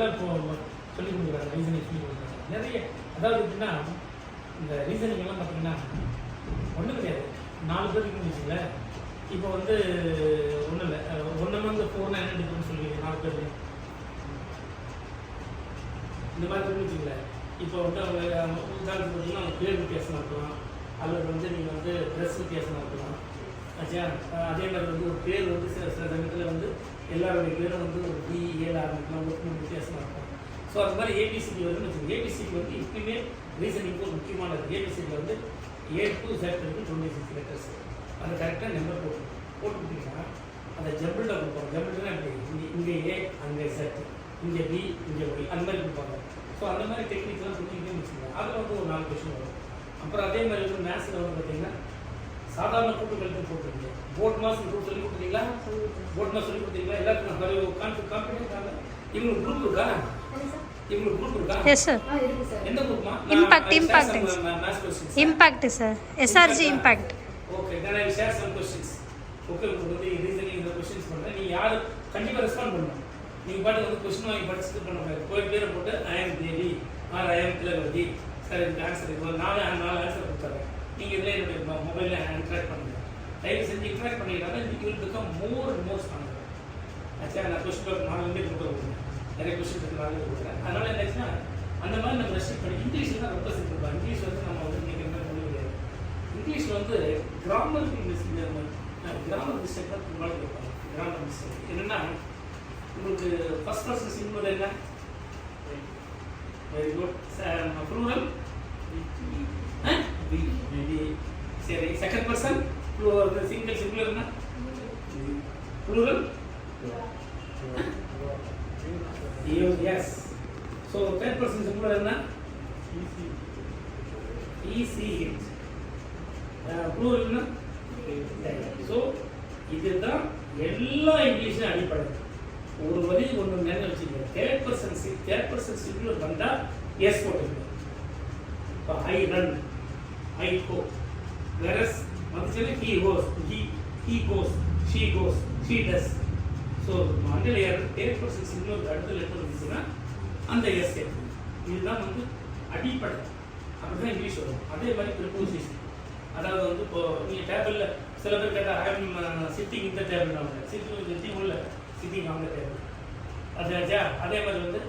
அதெல்லாம் இப்போ சொல்லிக் கொடுக்குறாங்க, ரீசனிங் சொல்லி கொடுக்குறாங்க நிறைய. அதாவது எப்படின்னா இந்த ரீசனிங் எல்லாம் பார்த்தீங்கன்னா ஒன்றும் கிடையாது, 4 பேர் இருக்குன்னு வச்சுங்களேன். இப்போ வந்து ஒன்றும் இல்லை, 1 வந்து 4 என்ன எடுக்கணும்னு சொல்லுவீங்க 4 பேர் இந்த மாதிரி இருக்குன்னு வச்சுங்களேன். இப்போ வந்து அவங்க உதாரணத்துக்கு பார்த்தீங்கன்னா அவங்க பேர் வித்தியாசமாக இருக்கலாம், அல்லது வந்து நீங்கள் வந்து ட்ரெஸ் வித்தியாசமாக இருக்கலாம். ஆச்சா அதே மாதிரி வந்து ஒரு பேர் வந்து சில சமயத்தில் வந்து எல்லாருடைய பேரும் வந்து ஒரு B7 ஆரம்பிக்கலாம், ஒன்று வித்தியாசமாக இருக்கும். ஸோ அது மாதிரி ஏபிசிடி வருதுன்னு வச்சுக்கோங்க. ஏபிசிடி வந்து இப்பயுமே ரீசனிங்க்கு ஒரு முக்கியமானது. ஏபிசிடியில் வந்து A to Z இருக்குது 26 லெட்டர்ஸ். அதை கரெக்டாக நம்பர் போட்டுக்கிட்டிங்கன்னா அதை ஜம்பிள்டாக கொடுப்பாங்க. ஜம்பிள்டுனா எப்படி, இங்கே A அங்கே Z, இங்கே B இங்கே Y, அந்த மாதிரி கொடுப்பாங்க. ஸோ அந்த மாதிரி டெக்னிக்லாம் கொடுத்துக்கிட்டே வச்சுக்கோங்க. அதில் வந்து ஒரு 4 கொஸ்டின் வரும். அப்புறம் அதே மாதிரி வந்து மேத்ஸில் வந்து பார்த்தீங்கன்னா சாதாரண கூட்டுகளுக்கு போட்டுருக்கீங்க. போர்ட் மாஸ் சொல்லி கொடுத்தீங்களா? போர்ட் மாஸ் சொல்லி கொடுத்தீங்களா? எல்லாத்துக்கும் கான்ஃபிடென்ட் ஆக இவங்களுக்கு குரூப் இருக்கா? இவங்களுக்கு குரூப் இருக்கா? Yes sir. எந்த குரூப்மா? Impact impact sir, SRG impact. Okay, then I will share some questions. Okay, உங்களுக்கு வந்து ரீசனிங் இந்த கொஸ்டின்ஸ் பண்ணுறேன். நீங்கள் யார் கண்டிப்பாக ரெஸ்பாண்ட் பண்ணணும். நீங்கள் பாட்டு வந்து கொஸ்டின் வாங்கி படிச்சுட்டு பண்ண முடியாது. கோயில் பேரை போட்டு I am Devi R I am Thilagavathi, sir இதுக்கு ஆன்சர் இது 4 ஆன்சர் கொடுத்தாரு. நீங்கள் இதில் என்னுடைய மொபைலில் இன்ட்ராக்ட் பண்ணுங்கள். தயவு செஞ்சு இன்ட்ராக்ட் பண்ணிக்கிட்டாலும் you will become more and more stronger. ஆச்சா நான் கொஸ்டின் பேப்பர் 4 கொடுக்குறேன், நிறைய கொஸ்டின் பேப்பர் 4 கொடுக்குறேன். அதனால் என்ன ஆச்சுன்னா அந்த மாதிரி நம்ம ரெஸ்ட்ரிக்ட் பண்ணி இங்கிலீஷில் தான் ரொம்ப சிம்பிள். இங்கிலீஷ் வந்து நம்ம வந்து நீங்கள் என்ன பண்ண முடியாது. இங்கிலீஷில் வந்து கிராமருக்கு கிராமர் மிஸ்டேக் தான் முன்னாடி கொடுப்பாங்க. கிராமர் மிஸ்டேக் என்னென்னா உங்களுக்கு ஃபர்ஸ்ட் பர்சன் சிங்குலர் என்ன? Very good. ப்ளூரல் சரி. செகண்ட் பர்சன் சிங்கிள் சிங்குலர் என்ன? Plural yes. So third person singular என்ன? ஈஸி. ப்ளூரல் என்ன? ஸோ இதுதான் எல்லா இங்கிலீஷும் அடிப்படை. ஒரு வரி ஒன்று நேரம் வச்சுக்கோங்க. தேர்ட் பர்சன் சிங்குலர் வந்தால் எஸ் போட்டுக்கணும். இப்போ ஐ ரன், ஐ கோ. வேறஸ் வந்துச்சுன்னா he goes, he goes, she goes, she does. So மண்டல தேர்ட் பர்சன் சிங்குலர் அடுத்த லெட்டர் வந்துச்சுன்னா அந்த எஸ் கேட்கும். இதுதான் வந்து அடிப்படை. அப்படி தான் இங்கிலீஷ் வரும். அதே மாதிரி ப்ரிப்போசிஷன், அதாவது வந்து இப்போ நீங்கள் டேபிளில் சில பேர் கேட்டால் ஐ எம் சிட்டிங் இந்த டேபிள் வாங்க, சிட்டிங் உள்ள சிட்டிங் வாங்க டேபிள் அது ஆச்சா. அதே மாதிரி வந்து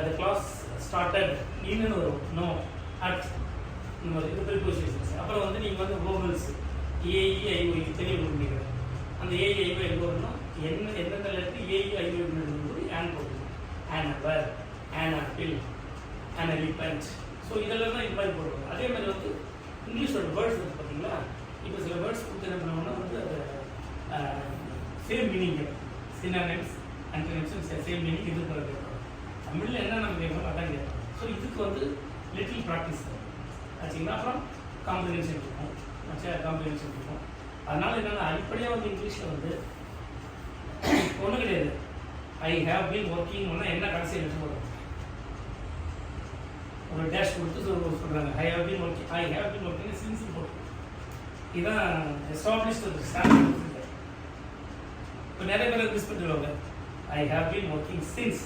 த கிளாஸ் ஸ்டார்டட் இன்னுன்னு வரும், நோ, அட், இந்த மாதிரி இது ப்ரிப்போசிஷன்ஸ். அப்புறம் வந்து நீங்கள் வந்து வோவல்ஸ் ஏஇஐஓ தெரிய பண்ணிக்கிறேன். அந்த ஏஇஐஓ எங்கே வரணும், எந்தெந்த லெட்டர் ஏஇஐஓ போது ஆன் போடணும். An hour, an apple, an elephant. So இதெல்லாம் தான் இது மாதிரி போடுவோம். அதே மாதிரி வந்து இங்கிலீஷோட வேர்ட்ஸ் வந்து பார்த்தீங்களா, இப்போ சில வேர்ட்ஸ் கொடுத்து என்ன பண்ணுவோம்னா வந்து அது same meaning, synonyms antonyms same meaning இது பண்ணுறது. தமிழில் என்ன நம்ம கேட்கணும் அதான் கேட்கணும். ஸோ இதுக்கு வந்து லிட்டில் ப்ராக்டிஸ் ஆச்சுங்களா. அப்புறம் காம்ப்ரிஹென்ஷன் இருக்கும், காம்ப்ரிஹென்ஷன் இருக்கும். அதனால் என்னென்னா அடிப்படையாக வந்து இங்கிலீஷில் வந்து ஒன்றும் கிடையாது. ஐ ஹேவ் பீன் ஒர்க்கிங் ஒன்றா என்ன கடைசியில் எடுத்து போடுறோம், ஒரு டேஷ் கொடுத்து சொல்கிறாங்க. I have been working since போட்டு இதுதான் எஸ்டாப்ளிஷ்டு ஸ்டாண்டர்ட். இப்போ நிறைய பேர் மிஸ் பண்ணிடுவாங்க. I have been working since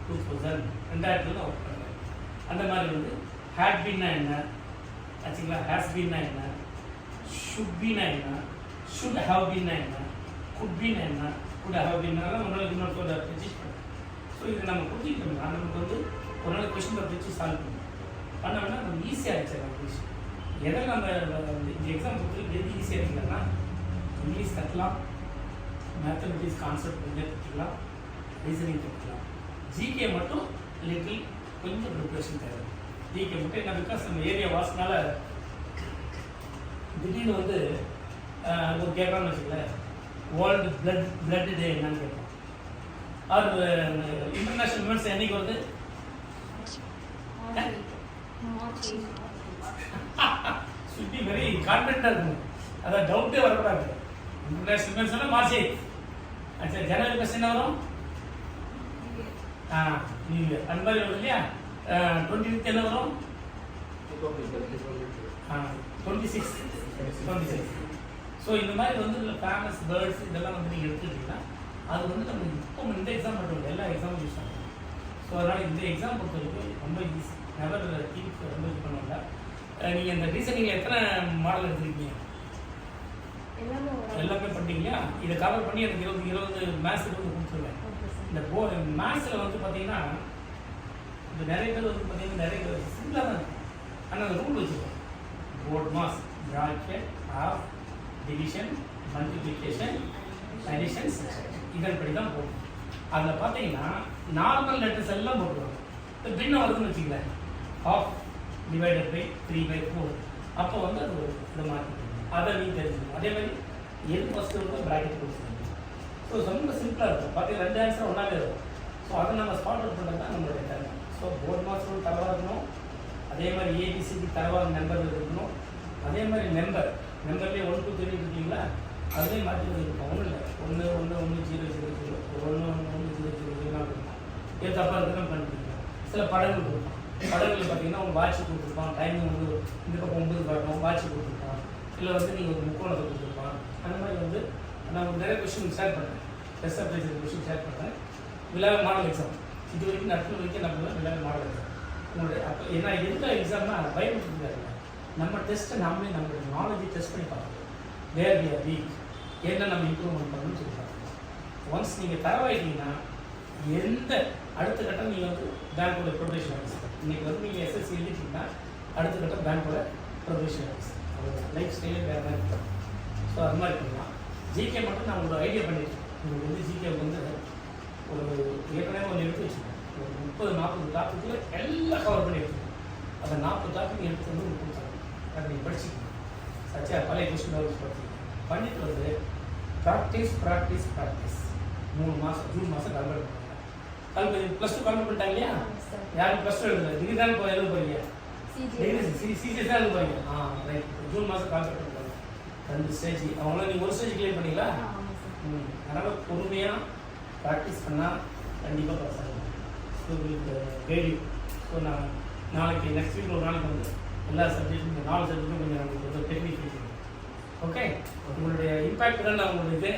2000 2000 work பண்ணுறேன். அந்த மாதிரி வந்து ஹேட் பீன்னா என்ன ஆச்சுங்களா, ஹேஸ் பீன்னா என்ன, ஷுட் பீன்னா என்ன, ஷுட் ஹேவ் பீன்னா என்ன, குட் பீன்னா என்ன, குட் ஹேவ் பீன்னா ஒரு நாளைக்கு இன்னொரு டீச் பண்ணுறேன். ஸோ இது நம்ம புரிஞ்சுக்கிட்டோம்னா நமக்கு வந்து ஒரு நாளைக்கு கொஸ்டின் பேப்பர் வச்சு சால்வ் பண்ணோம்னா நம்ம ஈஸியாக ஆகிடுச்சு இங்கிலீஷ். எதை நம்ம இந்த எக்ஸாம் பொறுத்து எது ஈஸியாக இருக்குன்னா இங்கிலீஷ் கற்றுலாம், மேத்தமெட்டிக்ஸ் கான்செப்ட் கொஞ்சம் கற்றுக்கலாம், ரீசனிங் கற்றுக்கலாம். ஜிகே மட்டும் லிட்டில் கொஞ்சம் ப்ரிப்ரேஷன் தேவை. ஜிகே மட்டும் என்ன, பிகாஸ் நம்ம ஏரியா வாசினால திடீர்னு வந்து ஒரு கேட்கலான்னு வச்சுக்கல, வேர்ல்டு பிளட் டே என்னன்னு கேட்போம். அது இன்டர்நேஷ்னல் விமென்ஸ் என்னைக்கு வந்து சுற்றி வெரி கான்ஃபிடென்ட்டாக இருக்கணும். அதான் டவுட்டே வரக்கூடாது. இன்டர்நேஷ்னல் விமென்ஸ் சொன்னால் மார்ச் 8. ஆச்சா ஜனவரி ஃபர்ஸ்ட் என்ன வரும், நியூ இயர் அந்த மாதிரி வரும் இல்லையா. 25th என்ன வரும், 26. ஸோ இந்த மாதிரி வந்து ஃபேமஸ் பேர்ட்ஸ் இதெல்லாம் வந்து நீங்கள் எடுத்துக்கிட்டீங்கன்னா அது வந்து நம்ம இப்போ இந்த எக்ஸாம் மட்டும் இல்லை, எல்லா எக்ஸாமும் யூஸ் பண்ணலாம். ஸோ ஸோ அதனால் இந்த எக்ஸாம் பொறுத்த வரைக்கும் ரொம்ப ஈஸி, நெவர் திங்க் ரொம்ப இது பண்ணுவாங்க. நீங்கள் இந்த ரீசனிங்கில் எத்தனை மாடல் எடுத்துருக்கீங்க? எல்லாமே பண்ணிட்டீங்களா? இதை கவர் பண்ணி எனக்கு 20 மேத்ஸ் கொடுத்துருவேன். இந்த மேத்ஸில் வந்து பார்த்தீங்கன்னா இப்போ நிறைய பேர் வந்து பார்த்தீங்கன்னா நிறைய பேர் சிம்பிளாக தான் இருக்கும். ஆனால் அந்த ரூல் வச்சுருக்கோம். BODMAS, bracket, of, division, multiplication, addition, இதன்படி தான் போகும். அதில் பார்த்தீங்கன்னா நார்மல் லெட்டர்ஸ் எல்லாம் போட்டுருவாங்க. இப்போ பின்ன வருதுன்னு வச்சுக்கல, ஆஃப் டிவைடட் பை 3/4, அப்போ வந்து அது ஒரு இந்த மாதிரி அதை நீங்கள் தெரிஞ்சுக்கணும். அதே மாதிரி எது ஃபஸ்ட்டு இருக்கோ ப்ராக்கெட் கொடுத்துருங்க. ஸோ ரொம்ப சிம்பிளாக இருக்கும். பார்த்தீங்கன்னா 2 ஆன்சர் ஒன்றாவே இருக்கும். ஸோ அதை நம்ம ஸ்பாட் அவுட் பண்ணுறது தான் நம்மளுடைய திறமை. ஸோ போர்ட் மாஸ் ரூல் தரவாக இருக்கணும். அதே மாதிரி ஏபிசிக்கு தரவாக நம்பர் இருக்கணும். அதே மாதிரி நம்பர்லேயே 1 2 3 இருக்கீங்களா, அதுலேயும் மாற்றி இருக்கும். ஒன்றும் இல்லை, 1 1 1 0 0 0 1 1 1 0 0 0 இருக்கும். இது தப்பாக இருக்குன்னு பண்ணிருக்கோம். சில படங்கள் கொடுப்போம். படங்கள் பார்த்தீங்கன்னா உங்கள் வாட்ச் கொடுத்துருப்பான், டைமிங் வந்து இந்த பக்கம் 9 காட்டணும், வாட்ச் கொடுத்துருப்பான். இல்லை வந்து நீங்கள் ஒரு முக்கோணத்தை கொடுத்துருப்பான். அந்த மாதிரி வந்து நான் நிறைய கொஸ்டின் ஷேர் பண்ணுறேன். டெஸ்ட் அப்ளைசர் கொஸ்டின் ஷேர் பண்ணுறேன். விளையாட மாடல் எக்ஸாம் இது வரைக்கும் நடத்துன வரைக்கும் நம்ம விளையாட மாடல் எக்ஸாம் உங்களுடைய அப்போ ஏன்னா எந்த எக்ஸாம்னா பயன்படுத்திருக்காங்க. நம்ம டெஸ்ட்டை நாமளே நம்மளுடைய நாலேஜை டெஸ்ட் பண்ணி பார்க்கணும். வேர் வி ஆர் வீக், என்ன நம்ம இம்ப்ரூவ்மெண்ட் பண்ணணும்னு சொல்லி பார்க்கணும். ஒன்ஸ் நீங்கள் தரவாயிட்டீங்கன்னா எந்த அடுத்த கட்டம் நீங்கள் வந்து பேங்க்கோட ப்ரொபேஷன் ஆஃபீஸர். இன்றைக்கி வந்து நீங்கள் எஸ்எஸ்சி எழுதிட்டீங்கன்னா அடுத்த கட்டம் பேங்க்கோட ப்ரொபேஷன் ஆஃபீஸர். லைஃப் ஸ்டைலே வேறு மாதிரி இருக்கும். ஸோ அது மாதிரி பண்ணலாம். ஜிகே மட்டும் நான் ஒரு ஐடியா பண்ணியிருக்கேன். உங்களுக்கு வந்து ஜிகே வந்து ஒரு ஏற்கனவே ஒன்று எடுத்து வச்சுருக்கேன். ஒரு 30-40 டாப்பிக்கில் எல்லாம் கவர் பண்ணி எடுத்துருக்கேன். அந்த 40 டாப்பிக் எடுத்து வந்து உங்களுக்கு கொடுத்தாங்க. அதை நீங்கள் படிச்சுக்கணும். சச்சா பழைய கொஸ்டின் படிச்சுக்கணும். பண்ணிட்டு வந்து ப்ராக்டிஸ் 3 மாதம் ஜூன் மாதம் கல்வெட் பண்ணுவாங்க. +2 கல்வெட் பண்ணிட்டாங்க இல்லையா? யாரும் +2 எழுதல, டிகிரி தான் இப்போ எழுத போறீங்க. சிஜிஎஸ் தான் எழுத போறீங்க. ரைட். ஜூன் மாதம் கல்வெட் பண்ணுவாங்க. 2 ஸ்டேஜ். அவங்களாம் நீங்கள் ஒரு ஸ்டேஜ் கிளியர் பண்ணீங்களா? அதனால் பொறுமையாக ப்ராக்டிஸ் பண்ணால் கண்டிப்பாக பாஸ் ஆகும். So guide. ஸோ நான் நாளைக்கு நெக்ஸ்ட் வீக் ஒரு நாளைக்கு வந்து எல்லா சப்ஜெக்ட்டும் 4 சப்ஜெக்ட்டும் கொஞ்சம் நம்மளுக்கு வந்து டெக்னிக். ஓகே, உங்களுடைய இம்பேக்ட் தான் நான் உங்களுக்கு